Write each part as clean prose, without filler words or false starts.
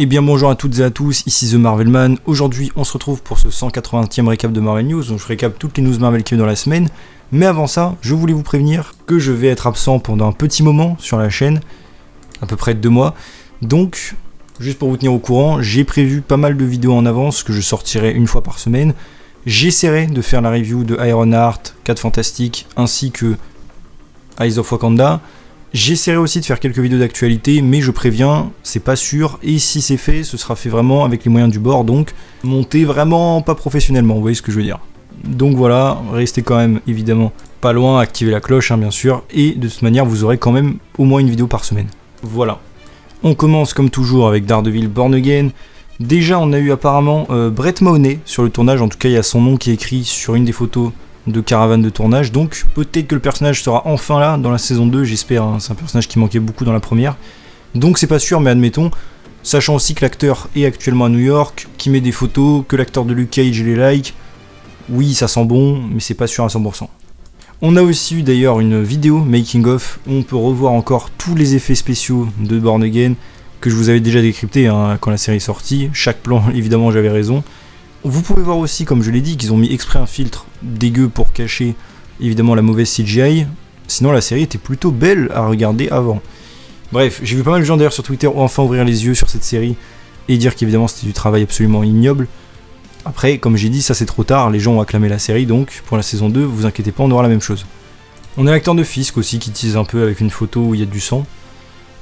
Eh bien bonjour à toutes et à tous, ici The Marvelman. Aujourd'hui on se retrouve pour ce 180e récap de Marvel News, donc je récap toutes les news Marvel qui sont dans la semaine. Mais avant ça, je voulais vous prévenir que je vais être absent pendant un petit moment sur la chaîne, à peu près 2 mois. Donc, juste pour vous tenir au courant, j'ai prévu pas mal de vidéos en avance que je sortirai une fois par semaine. J'essaierai de faire la review de Ironheart, 4 Fantastiques, ainsi que Eyes of Wakanda. J'essaierai aussi de faire quelques vidéos d'actualité, mais je préviens, c'est pas sûr, et si c'est fait, ce sera fait vraiment avec les moyens du bord, donc monté vraiment pas professionnellement, vous voyez ce que je veux dire. Donc voilà, restez quand même évidemment pas loin, activez la cloche bien sûr, et de cette manière vous aurez quand même au moins une vidéo par semaine. Voilà. On commence comme toujours avec Daredevil Born Again. Déjà on a eu apparemment Brett Mahoney sur le tournage, en tout cas il y a son nom qui est écrit sur une des photos de caravane de tournage, donc peut-être que le personnage sera enfin là dans la saison 2, j'espère, hein. C'est un personnage qui manquait beaucoup dans la première, donc c'est pas sûr, mais admettons, sachant aussi que l'acteur est actuellement à New York, qui met des photos, que l'acteur de Luke Cage les like, oui ça sent bon, mais c'est pas sûr à 100%. On a aussi eu d'ailleurs une vidéo making of, où on peut revoir encore tous les effets spéciaux de Born Again, que je vous avais déjà décrypté hein, quand la série est sortie, chaque plan évidemment j'avais raison. Vous pouvez voir aussi, comme je l'ai dit, qu'ils ont mis exprès un filtre dégueu pour cacher évidemment la mauvaise CGI. Sinon la série était plutôt belle à regarder avant. Bref, j'ai vu pas mal de gens d'ailleurs sur Twitter enfin ouvrir les yeux sur cette série et dire qu'évidemment c'était du travail absolument ignoble. Après, comme j'ai dit, ça c'est trop tard, les gens ont acclamé la série, donc pour la saison 2, vous inquiétez pas, on aura la même chose. On a l'acteur de Fisk aussi qui tease un peu avec une photo où il y a du sang.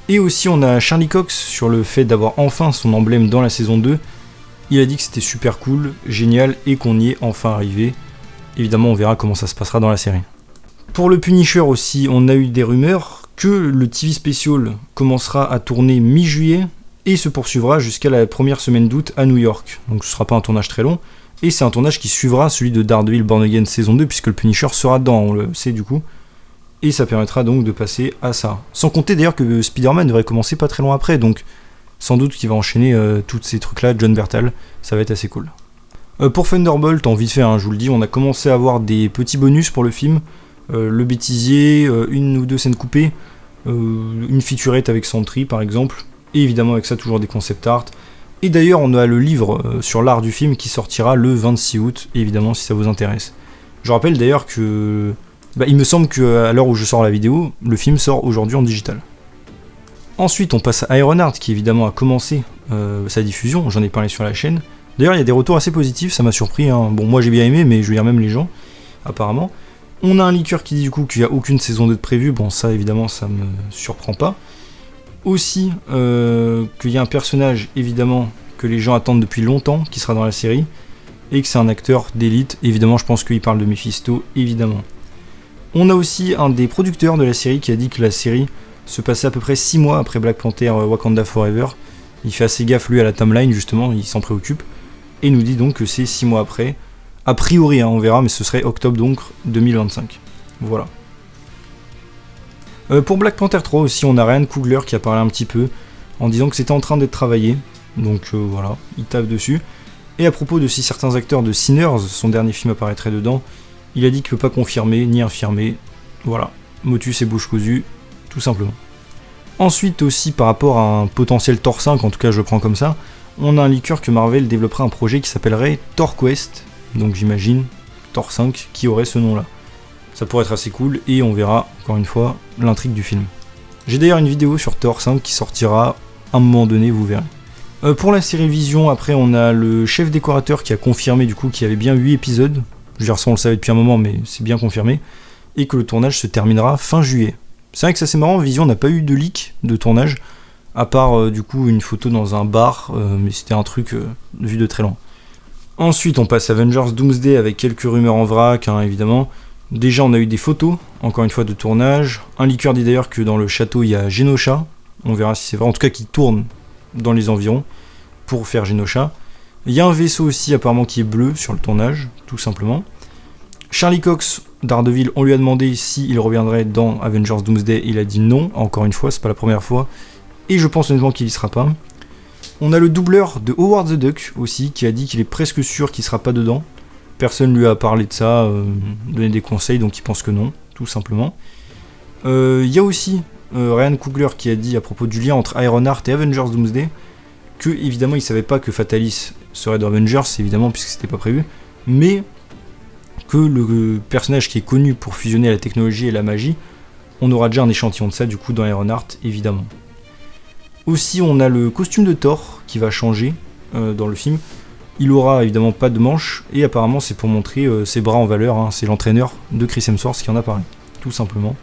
Et aussi on a Charlie Cox sur le fait d'avoir enfin son emblème dans la saison 2. Il a dit que c'était super cool, génial, et qu'on y est enfin arrivé. Évidemment, on verra comment ça se passera dans la série. Pour le Punisher aussi, on a eu des rumeurs que le TV Special commencera à tourner mi-juillet et se poursuivra jusqu'à la première semaine d'août à New York. Donc ce sera pas un tournage très long, et c'est un tournage qui suivra celui de Daredevil Born Again saison 2, puisque le Punisher sera dedans, on le sait du coup. Et ça permettra donc de passer à ça. Sans compter d'ailleurs que Spider-Man devrait commencer pas très loin après, donc sans doute qu'il va enchaîner tous ces trucs-là, John Bertal, ça va être assez cool. Pour Thunderbolt, en vite fait, hein, je vous le dis, on a commencé à avoir des petits bonus pour le film. Le bêtisier, une ou deux scènes coupées, une featurette avec Sentry par exemple, et évidemment avec ça toujours des concept art. Et d'ailleurs on a le livre sur l'art du film qui sortira le 26 août, évidemment si ça vous intéresse. Je rappelle d'ailleurs que, il me semble qu'à l'heure où je sors la vidéo, le film sort aujourd'hui en digital. Ensuite, on passe à Ironheart, qui évidemment a commencé sa diffusion, j'en ai parlé sur la chaîne. D'ailleurs, il y a des retours assez positifs, ça m'a surpris, hein. Bon, moi j'ai bien aimé, mais je veux dire même les gens, apparemment. On a un leaker qui dit du coup qu'il n'y a aucune saison 2 de prévue, bon ça évidemment ça me surprend pas. Aussi, qu'il y a un personnage, évidemment, que les gens attendent depuis longtemps, qui sera dans la série, et que c'est un acteur d'élite, évidemment je pense qu'il parle de Mephisto, évidemment. On a aussi un des producteurs de la série qui a dit que la série se passait à peu près 6 mois après Black Panther Wakanda Forever. Il fait assez gaffe lui à la timeline justement, il s'en préoccupe. Et nous dit donc que c'est 6 mois après. A priori, hein, on verra, mais ce serait octobre donc 2025. Voilà. Pour Black Panther 3 aussi, on a Ryan Coogler qui a parlé un petit peu, en disant que c'était en train d'être travaillé. Donc voilà, il tape dessus. Et à propos de si certains acteurs de Sinners, son dernier film apparaîtrait dedans, il a dit qu'il ne peut pas confirmer ni infirmer. Voilà, motus et bouche cousue. Tout simplement. Ensuite aussi par rapport à un potentiel Thor 5, en tout cas je le prends comme ça, on a un leaker que Marvel développerait un projet qui s'appellerait Thor Quest, donc j'imagine Thor 5 qui aurait ce nom là. Ça pourrait être assez cool et on verra encore une fois l'intrigue du film. J'ai d'ailleurs une vidéo sur Thor 5 qui sortira à un moment donné, vous verrez. Pour la série Vision, après on a le chef décorateur qui a confirmé du coup qu'il y avait bien 8 épisodes, je veux dire ça on le savait depuis un moment mais c'est bien confirmé, et que le tournage se terminera fin juillet. C'est vrai que ça c'est marrant, Vision n'a pas eu de leak de tournage, à part du coup une photo dans un bar, mais c'était un truc vu de très loin. Ensuite on passe à Avengers Doomsday avec quelques rumeurs en vrac, hein, évidemment. Déjà on a eu des photos, encore une fois de tournage. Un leaker dit d'ailleurs que dans le château il y a Genosha, on verra si c'est vrai, en tout cas qui tourne dans les environs pour faire Genosha. Il y a un vaisseau aussi apparemment qui est bleu sur le tournage, tout simplement. Charlie Cox, Daredevil, on lui a demandé s'il reviendrait dans Avengers Doomsday, il a dit non, encore une fois, c'est pas la première fois, et je pense honnêtement qu'il y sera pas. On a le doubleur de Howard the Duck aussi, qui a dit qu'il est presque sûr qu'il sera pas dedans. Personne lui a parlé de ça, donné des conseils, donc il pense que non, tout simplement. Il y a aussi Ryan Coogler qui a dit à propos du lien entre Ironheart et Avengers Doomsday, que évidemment il savait pas que Fatalis serait dans Avengers, évidemment, puisque c'était pas prévu, mais que le personnage qui est connu pour fusionner la technologie et la magie, on aura déjà un échantillon de ça du coup dans Ironheart, évidemment. Aussi, on a le costume de Thor qui va changer dans le film. Il aura évidemment pas de manches, et apparemment c'est pour montrer ses bras en valeur, hein. C'est l'entraîneur de Chris Hemsworth qui en a parlé, tout simplement.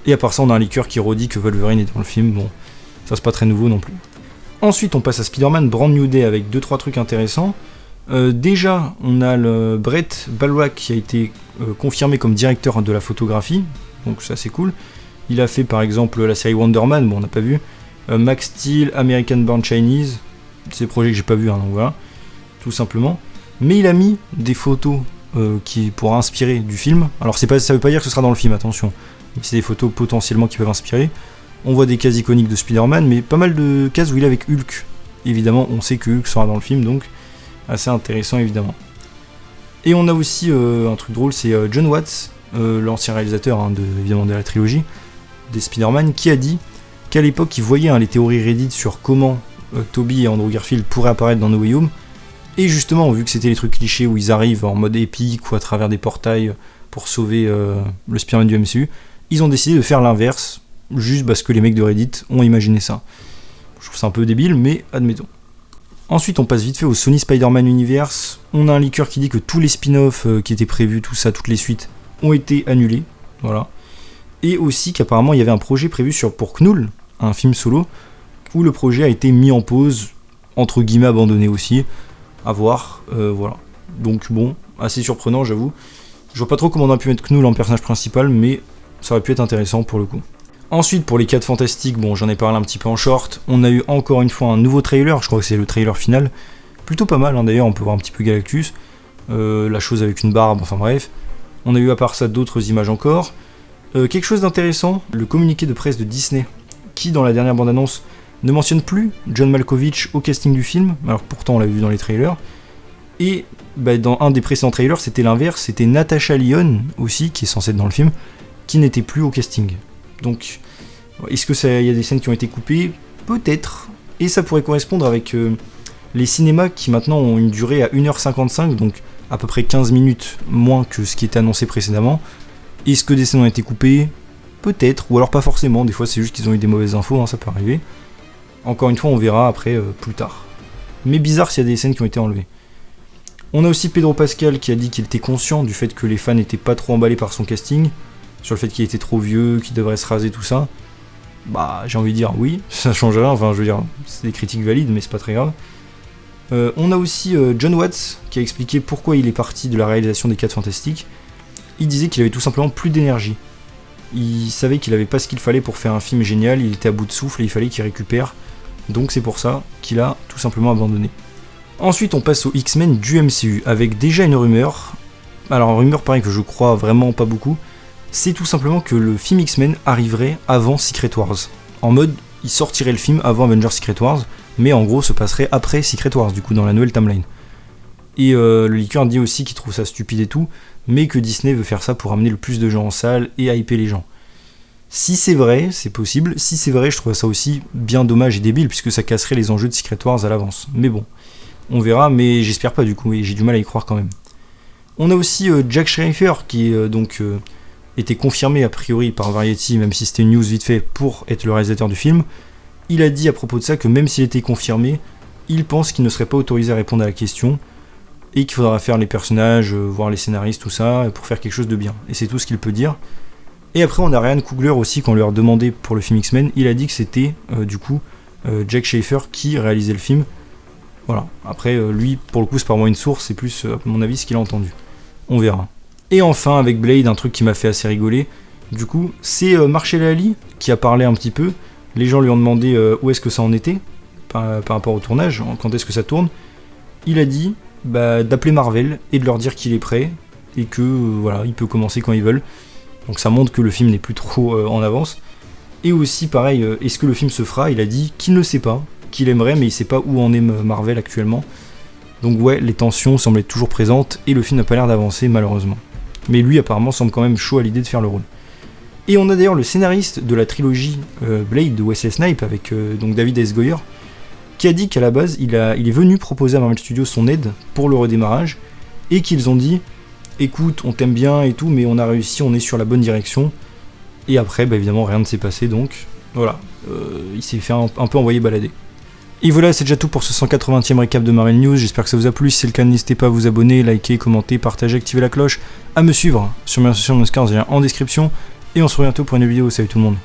Et à part ça, on a un leaker qui redit que Wolverine est dans le film, bon, ça c'est pas très nouveau non plus. Ensuite, on passe à Spider-Man Brand New Day avec 2-3 trucs intéressants. Déjà, on a le Brett Balwak qui a été confirmé comme directeur de la photographie, donc ça c'est cool. Il a fait par exemple la série Wonder Man, bon on n'a pas vu, Max Steel, American Born Chinese, c'est des projets que j'ai pas vu, hein, donc voilà, tout simplement. Mais il a mis des photos qui pourraient inspirer du film. Alors ça veut pas dire que ce sera dans le film, attention, mais c'est des photos potentiellement qui peuvent inspirer. On voit des cases iconiques de Spider-Man, mais pas mal de cases où il est avec Hulk. Évidemment, on sait que Hulk sera dans le film, donc assez intéressant évidemment. Et on a aussi un truc drôle, c'est John Watts, l'ancien réalisateur hein, évidemment de la trilogie des Spider-Man, qui a dit qu'à l'époque il voyait les théories Reddit sur comment Tobey et Andrew Garfield pourraient apparaître dans No Way Home, et justement vu que c'était les trucs clichés où ils arrivent en mode épique ou à travers des portails pour sauver le Spider-Man du MCU, ils ont décidé de faire l'inverse, juste parce que les mecs de Reddit ont imaginé ça. Je trouve ça un peu débile, mais admettons. Ensuite, on passe vite fait au Sony Spider-Man Universe. On a un leaker qui dit que tous les spin-offs qui étaient prévus, tout ça, toutes les suites, ont été annulés. Voilà. Et aussi qu'apparemment, il y avait un projet prévu pour Knull, un film solo, où le projet a été mis en pause, entre guillemets abandonné aussi. À voir. Voilà. Donc bon, assez surprenant, j'avoue. Je vois pas trop comment on a pu mettre Knull en personnage principal, mais ça aurait pu être intéressant pour le coup. Ensuite, pour les 4 Fantastiques, bon, j'en ai parlé un petit peu en short, on a eu encore une fois un nouveau trailer, je crois que c'est le trailer final, plutôt pas mal, hein, d'ailleurs, on peut voir un petit peu Galactus, la chose avec une barbe, enfin bref. On a eu à part ça d'autres images encore. Quelque chose d'intéressant, le communiqué de presse de Disney, qui dans la dernière bande-annonce ne mentionne plus John Malkovich au casting du film, alors pourtant on l'a vu dans les trailers, et dans un des précédents trailers c'était l'inverse, c'était Natasha Lyonne aussi, qui est censée être dans le film, qui n'était plus au casting. Donc, est-ce qu'il y a des scènes qui ont été coupées ? Peut-être. Et ça pourrait correspondre avec les cinémas qui maintenant ont une durée à 1h55, donc à peu près 15 minutes moins que ce qui était annoncé précédemment. Est-ce que des scènes ont été coupées ? Peut-être, ou alors pas forcément, des fois c'est juste qu'ils ont eu des mauvaises infos, hein, ça peut arriver. Encore une fois, on verra après plus tard. Mais bizarre s'il y a des scènes qui ont été enlevées. On a aussi Pedro Pascal qui a dit qu'il était conscient du fait que les fans n'étaient pas trop emballés par son casting, sur le fait qu'il était trop vieux, qu'il devrait se raser, tout ça. Bah, j'ai envie de dire oui, ça change rien, enfin je veux dire, c'est des critiques valides, mais c'est pas très grave. On a aussi John Watts qui a expliqué pourquoi il est parti de la réalisation des 4 Fantastiques. Il disait qu'il avait tout simplement plus d'énergie. Il savait qu'il avait pas ce qu'il fallait pour faire un film génial, il était à bout de souffle et il fallait qu'il récupère. Donc c'est pour ça qu'il a tout simplement abandonné. Ensuite on passe aux X-Men du MCU, avec déjà une rumeur. Alors une rumeur pareil que je crois vraiment pas beaucoup. C'est tout simplement que le film X-Men arriverait avant Secret Wars. En mode, il sortirait le film avant Avengers Secret Wars, mais en gros se passerait après Secret Wars, du coup dans la nouvelle timeline. Et le leaker dit aussi qu'il trouve ça stupide et tout, mais que Disney veut faire ça pour amener le plus de gens en salle et hyper les gens. Si c'est vrai, c'est possible. Si c'est vrai, je trouve ça aussi bien dommage et débile, puisque ça casserait les enjeux de Secret Wars à l'avance. Mais bon, on verra, mais j'espère pas du coup, et j'ai du mal à y croire quand même. On a aussi Jack Schreifer qui était confirmé a priori par Variety, même si c'était une news vite fait, pour être le réalisateur du film. Il a dit à propos de ça que même s'il était confirmé, il pense qu'il ne serait pas autorisé à répondre à la question, et qu'il faudra faire les personnages, voir les scénaristes, tout ça, pour faire quelque chose de bien. Et c'est tout ce qu'il peut dire. Et après on a Ryan Coogler aussi, quand on lui a demandé pour le film X-Men, il a dit que c'était Jack Schreifer qui réalisait le film. Voilà, après lui, pour le coup c'est pas vraiment une source, c'est plus à mon avis ce qu'il a entendu. On verra. Et enfin, avec Blade, un truc qui m'a fait assez rigoler, du coup, c'est Mahershala Ali qui a parlé un petit peu. Les gens lui ont demandé où est-ce que ça en était, par rapport au tournage, quand est-ce que ça tourne. Il a dit d'appeler Marvel et de leur dire qu'il est prêt, et que voilà, il peut commencer quand ils veulent. Donc ça montre que le film n'est plus trop en avance. Et aussi, pareil, est-ce que le film se fera ? Il a dit qu'il ne sait pas, qu'il aimerait, mais il sait pas où en est Marvel actuellement. Donc ouais, les tensions semblaient toujours présentes, et le film n'a pas l'air d'avancer, malheureusement. Mais lui apparemment semble quand même chaud à l'idée de faire le rôle. Et on a d'ailleurs le scénariste de la trilogie Blade de Wesley Snipes avec donc David S. Goyer, qui a dit qu'à la base, il est venu proposer à Marvel Studios son aide pour le redémarrage, et qu'ils ont dit « Écoute, on t'aime bien et tout, mais on a réussi, on est sur la bonne direction. » Et après, évidemment, rien ne s'est passé, donc voilà, il s'est fait un peu envoyer balader. Et voilà, c'est déjà tout pour ce 180e récap de Marvel News, j'espère que ça vous a plu. Si c'est le cas, n'hésitez pas à vous abonner, liker, commenter, partager, activer la cloche, à me suivre sur mes associations en description, et on se retrouve bientôt pour une vidéo. Salut tout le monde.